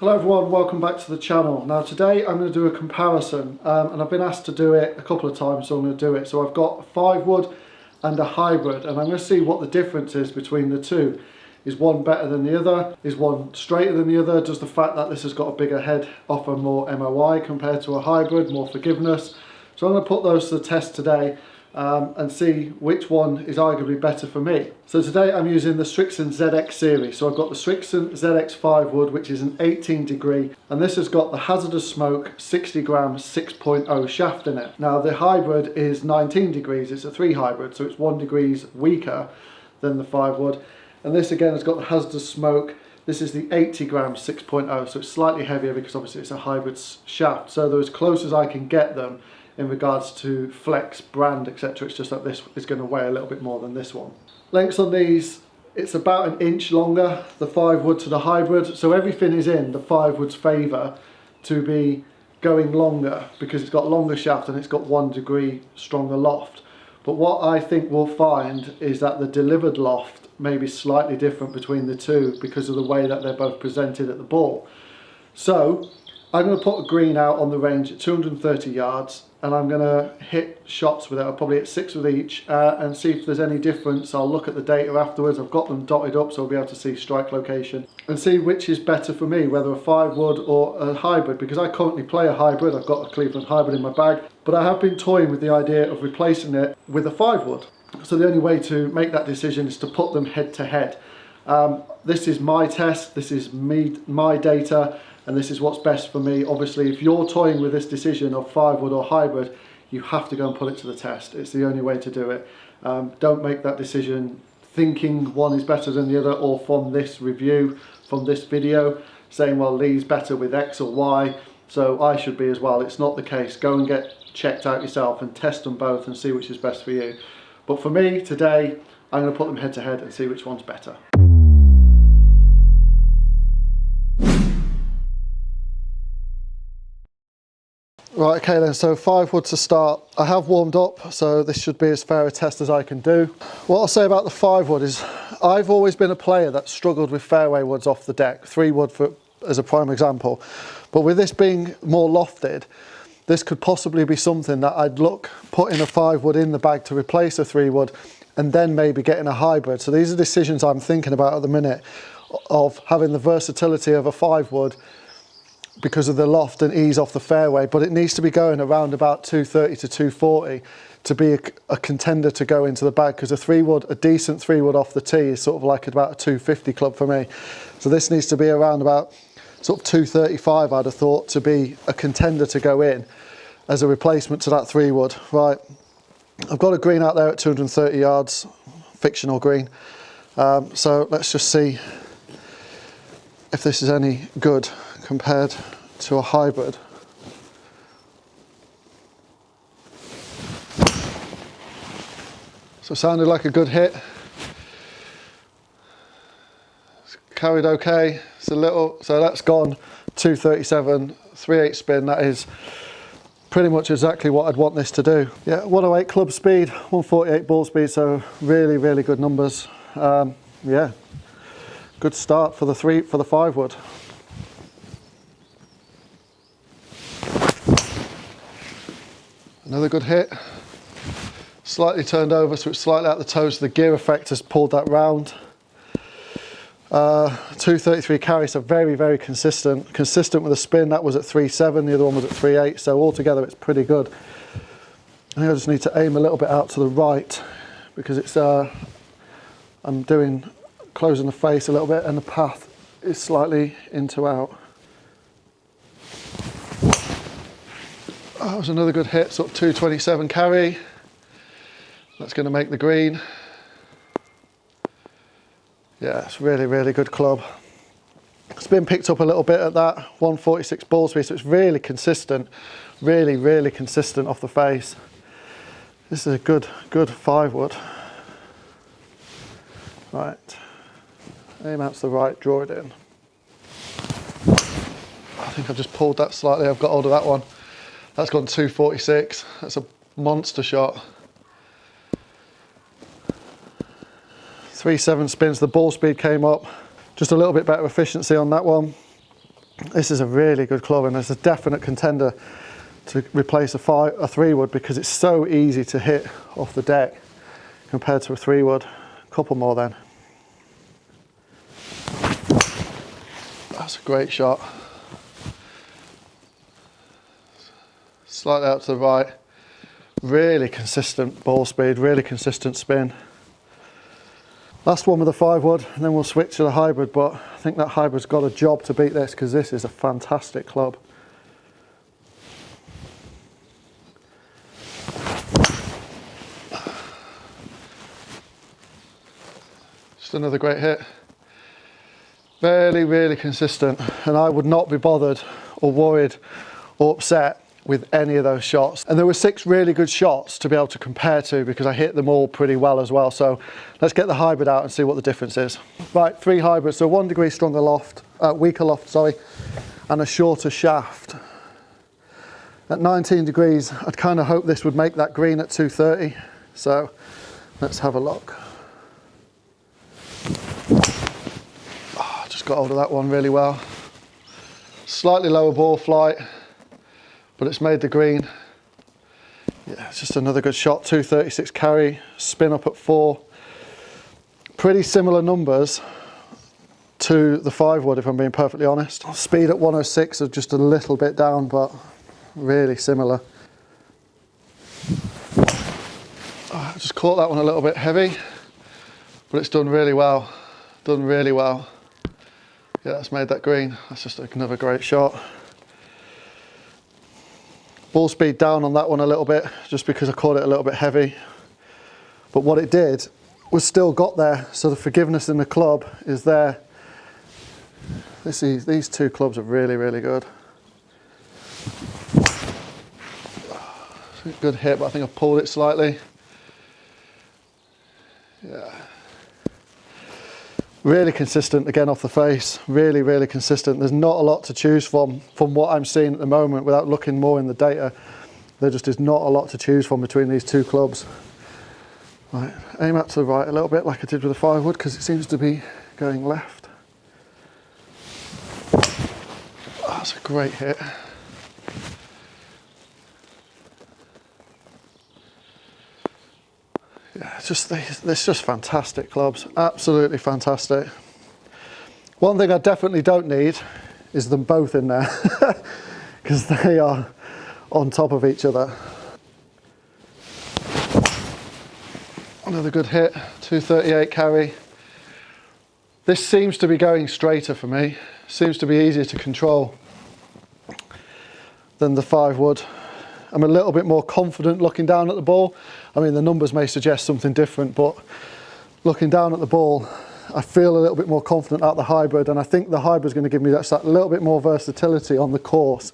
Hello everyone, welcome back to the channel. Now today I'm going to do a comparison and I've been asked to do it a couple of times, so I'm going to do it. So I've got a 5 wood and a hybrid, and I'm going to see what the difference is between the two. Is one better than the other? Is one straighter than the other? Does the fact that this has got a bigger head offer more MOI compared to a hybrid, more forgiveness? So I'm going to put those to the test today and see which one is arguably better for me. So today I'm using the SRIXON ZX series. So I've got the SRIXON ZX 5 wood, which is an 18 degree, and this has got the hazardous smoke 60 gram 6.0 shaft in it. Now the hybrid is 19 degrees, it's a 3 hybrid, so it's 1 degree weaker than the 5 wood. And this again has got the hazardous smoke. This is the 80 gram 6.0, so it's slightly heavier because obviously it's a hybrid shaft. So they're as close as I can get them in regards to flex, brand, etc. It's just that this is going to weigh a little bit more than this one. Lengths on these, it's about an inch longer, the 5 wood to the hybrid. So everything is in the 5 wood's favour to be going longer because it's got longer shaft and it's got 1 degree stronger loft. But what I think we'll find is that the delivered loft may be slightly different between the two because of the way that they're both presented at the ball. So I'm going to put a green out on the range at 230 yards and I'm going to hit shots with it. I'll probably hit 6 with each and see if there's any difference. I'll look at the data afterwards. I've got them dotted up so I'll be able to see strike location and see which is better for me, whether a 5 wood or a hybrid, because I currently play a hybrid. I've got a Cleveland hybrid in my bag, but I have been toying with the idea of replacing it with a 5 wood. So the only way to make that decision is to put them head to head. This is my test, this is my data, and this is what's best for me. Obviously, if you're toying with this decision of 5 wood or hybrid, you have to go and put it to the test. It's the only way to do it. Don't make that decision thinking one is better than the other, or from this review, from this video, saying, well, Lee's better with X or Y, so I should be as well. It's not the case. Go and get checked out yourself and test them both and see which is best for you. But for me, today, I'm going to put them head to head and see which one's better. Right, okay then, so 5 wood to start. I have warmed up, so this should be as fair a test as I can do. What I'll say about the 5 wood is, I've always been a player that struggled with fairway woods off the deck, 3 wood as a prime example. But with this being more lofted, this could possibly be something that I'd look putting a 5 wood in the bag to replace a 3 wood and then maybe getting a hybrid. So these are decisions I'm thinking about at the minute, of having the versatility of a 5 wood because of the loft and ease off the fairway, but it needs to be going around about 230 to 240 to be a contender to go into the bag, because a decent 3 wood off the tee is sort of like about a 250 club for me. So this needs to be around about sort of 235, I'd have thought, to be a contender to go in as a replacement to that 3 wood. Right, I've got a green out there at 230 yards, fictional green. So let's just see if this is any good compared to a hybrid. So it sounded like a good hit. It's carried okay. It's a little, so that's gone 237, 3/8 spin. That is pretty much exactly what I'd want this to do. Yeah, 108 club speed, 148 ball speed, so really, really good numbers. Yeah, good start for the 5 wood. Another good hit. Slightly turned over, so it's slightly out the toes, so the gear effect has pulled that round. 233 carry, so very, very consistent with the spin. That was at 3.7, the other one was at 3.8, so altogether it's pretty good. I think I just need to aim a little bit out to the right because it's I'm closing the face a little bit and the path is slightly into out. That was another good hit, sort of 227 carry. That's going to make the green. Yeah, it's really, really good club. It's been picked up a little bit at that 146 ball speed, so it's really consistent, really, really consistent off the face. This is a good 5 wood. Right, aim out to the right, draw it in. I think I've just pulled that slightly, I've got hold of that one. That's gone 246, that's a monster shot. 3.7 spins, the ball speed came up, just a little bit better efficiency on that one. This is a really good club, and it's a definite contender to replace a 3-wood because it's so easy to hit off the deck compared to a 3-wood. A couple more then. That's a great shot. Slightly out to the right. Really consistent ball speed, really consistent spin. Last one with a 5-wood, and then we'll switch to the hybrid, but I think that hybrid's got a job to beat this because this is a fantastic club. Just another great hit. Really, really consistent, and I would not be bothered or worried or upset with any of those shots. And there were 6 really good shots to be able to compare to because I hit them all pretty well as well. So let's get the hybrid out and see what the difference is. Right, 3 hybrids, so 1 degree stronger loft, weaker loft, sorry, and a shorter shaft. At 19 degrees, I'd kind of hope this would make that green at 230. So let's have a look. Oh, just got hold of that one really well. Slightly lower ball flight, but it's made the green. Yeah, it's just another good shot. 236 carry, spin up at 4. Pretty similar numbers to the 5-wood, if I'm being perfectly honest. Speed at 106 is just a little bit down, but really similar. Oh, I just caught that one a little bit heavy, but it's done really well. Done really well. Yeah, that's made that green. That's just another great shot. Ball speed down on that one a little bit, just because I caught it a little bit heavy. But what it did was still got there, so the forgiveness in the club is there. These 2 clubs are really, really good. Good hit, but I think I've pulled it slightly. Yeah. Really consistent again off the face, really, really consistent. There's not a lot to choose from what I'm seeing at the moment without looking more in the data. There just is not a lot to choose from between these 2 clubs. Right, aim out to the right a little bit like I did with the 5-wood because it seems to be going left. Oh, that's a great hit. Yeah, it's just fantastic clubs, absolutely fantastic. One thing I definitely don't need is them both in there because they are on top of each other. Another good hit, 238 carry. This seems to be going straighter for me, seems to be easier to control than the 5-wood. I'm a little bit more confident looking down at the ball. I mean, the numbers may suggest something different, but looking down at the ball, I feel a little bit more confident at the hybrid, and I think the hybrid is going to give me that little bit more versatility on the course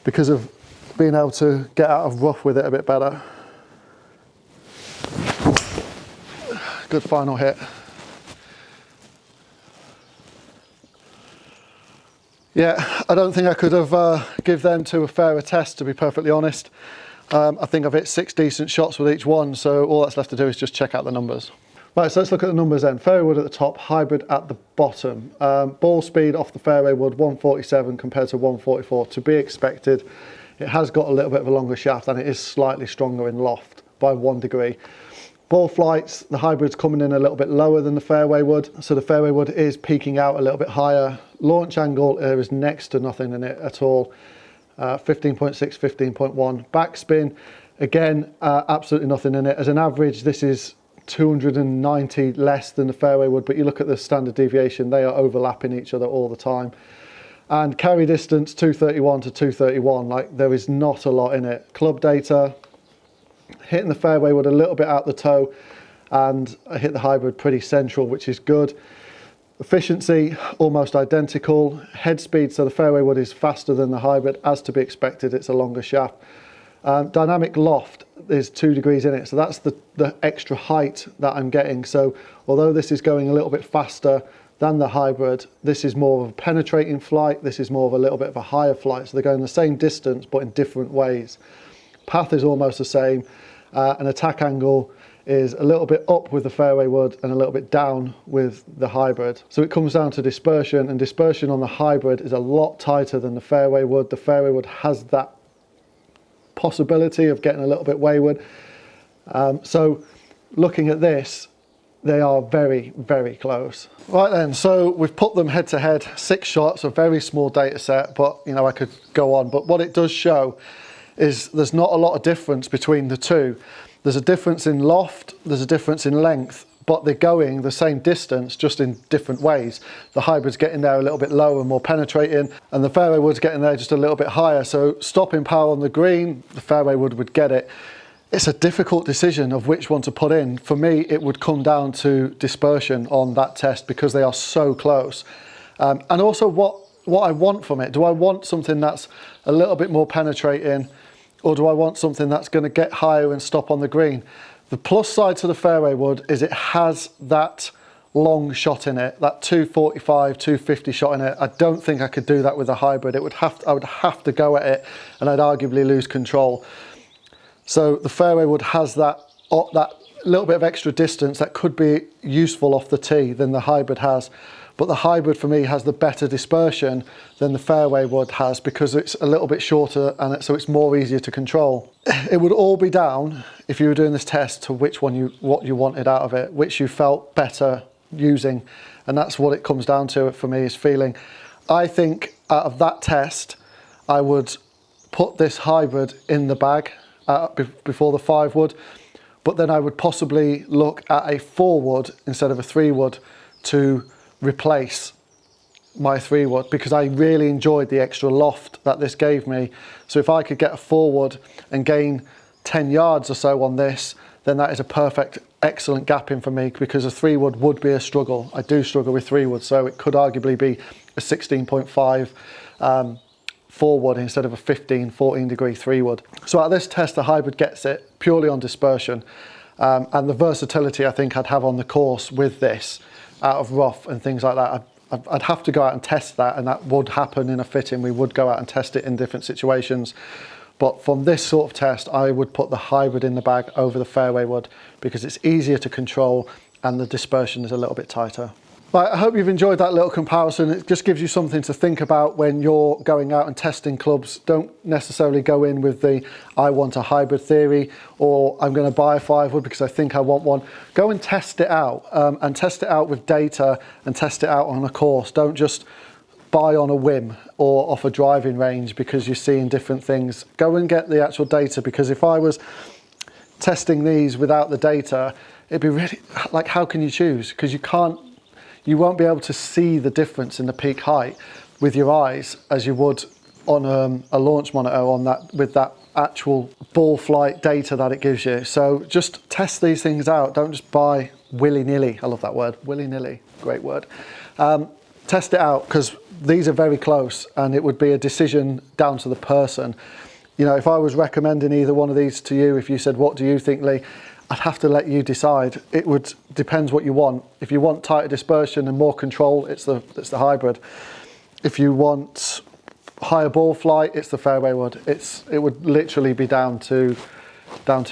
because of being able to get out of rough with it a bit better. Good final hit. Yeah, I don't think I could have give them 2 a fairer test, to be perfectly honest. I think I've hit 6 decent shots with each one, so all that's left to do is just check out the numbers. Right, so let's look at the numbers then. Fairway wood at the top, hybrid at the bottom. Ball speed off the fairway wood, 147 compared to 144. To be expected. It has got a little bit of a longer shaft and it is slightly stronger in loft by 1 degree. Ball flights, the hybrid's coming in a little bit lower than the fairway wood, so the fairway wood is peaking out a little bit higher. Launch angle, there is next to nothing in it at all. 15.6, 15.1. Backspin, again, absolutely nothing in it. As an average, this is 290 less than the fairway wood, but you look at the standard deviation, they are overlapping each other all the time. And carry distance, 231 to 231, like there is not a lot in it. Club data, hitting the fairway wood a little bit out the toe, and I hit the hybrid pretty central, which is good. Efficiency, almost identical. Head speed, so the fairway wood is faster than the hybrid, as to be expected, it's a longer shaft. Dynamic loft is 2 degrees in it, so that's the extra height that I'm getting. So although this is going a little bit faster than the hybrid, this is more of a penetrating flight, this is more of a little bit of a higher flight, so they're going the same distance but in different ways. Path is almost the same. An attack angle is a little bit up with the fairway wood and a little bit down with the hybrid. So it comes down to dispersion, and dispersion on the hybrid is a lot tighter than the fairway wood. The fairway wood has that possibility of getting a little bit wayward. So looking at this, they are very, very close. Right then, so we've put them head to head, 6 shots, a very small data set, but you know, I could go on. But what it does show is there's not a lot of difference between the two. There's a difference in loft, there's a difference in length, but they're going the same distance, just in different ways. The hybrid's getting there a little bit lower and more penetrating, and the fairway wood's getting there just a little bit higher. So stopping power on the green, the fairway wood would get it. It's a difficult decision of which one to put in. For me, it would come down to dispersion on that test because they are so close. And also what I want from it. Do I want something that's a little bit more penetrating, or do I want something that's going to get higher and stop on the green? The plus side to the fairway wood is it has that long shot in it, that 245, 250 shot in it. I don't think I could do that with a hybrid. I would have to go at it, and I'd arguably lose control. So the fairway wood has that little bit of extra distance that could be useful off the tee than the hybrid has. But the hybrid for me has the better dispersion than the fairway wood has because it's a little bit shorter, and so it's more easier to control. It would all be down, if you were doing this test, to which one what you wanted out of it, which you felt better using. And that's what it comes down to for me, is feeling. I think out of that test, I would put this hybrid in the bag before the 5 wood, but then I would possibly look at a 4 wood instead of a 3 wood to replace my 3 wood, because I really enjoyed the extra loft that this gave me. So if I could get a 4 wood and gain 10 yards or so on this, then that is a perfect, excellent gap in for me, because a 3 wood would be a struggle. I do struggle with 3 wood, so it could arguably be a 16.5 4 wood instead of a 14 degree 3 wood. So at this test, the hybrid gets it purely on dispersion, and the versatility I think I'd have on the course with this, out of rough and things like that. I'd have to go out and test that, and that would happen in a fitting. We would go out and test it in different situations. But from this sort of test, I would put the hybrid in the bag over the fairway wood because it's easier to control and the dispersion is a little bit tighter. Right, I hope you've enjoyed that little comparison. It just gives you something to think about when you're going out and testing clubs. Don't necessarily go in with the I want a hybrid theory, or I'm going to buy a 5 wood because I think I want one. Go and test it out, and test it out with data and test it out on a course. Don't just buy on a whim or off a driving range because you're seeing different things. Go and get the actual data, because if I was testing these without the data, it'd be really, like, how can you choose? Because you won't be able to see the difference in the peak height with your eyes as you would on a launch monitor with that actual ball flight data that it gives you. So just test these things out. Don't just buy willy-nilly. I love that word, willy-nilly, great word. Test it out, because these are very close, and it would be a decision down to the person. You know, if I was recommending either one of these to you, if you said, what do you think, Lee? I'd have to let you decide. It would depends what you want. If you want tighter dispersion and more control, it's the hybrid. If you want higher ball flight, it's the fairway wood. It would literally be down to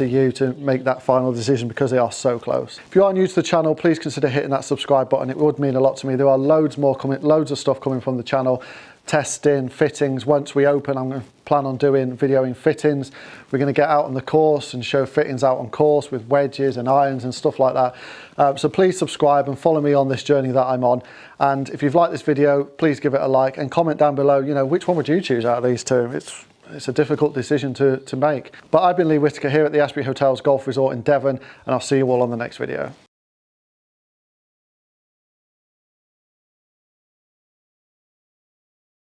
you to make that final decision, because they are so close. If you are new to the channel, please consider hitting that subscribe button. It would mean a lot to me. There are loads of stuff coming from the channel. Testing, fittings. Once we open, I'm going to plan on doing videoing fittings. We're going to get out on the course and show fittings out on course with wedges and irons and stuff like that. So please subscribe and follow me on this journey that I'm on. And if you've liked this video, please give it a like and comment down below, you know, which one would you choose out of these two? It's a difficult decision to make. But I've been Lee Whitaker here at the Ashby Hotels Golf Resort in Devon, and I'll see you all on the next video.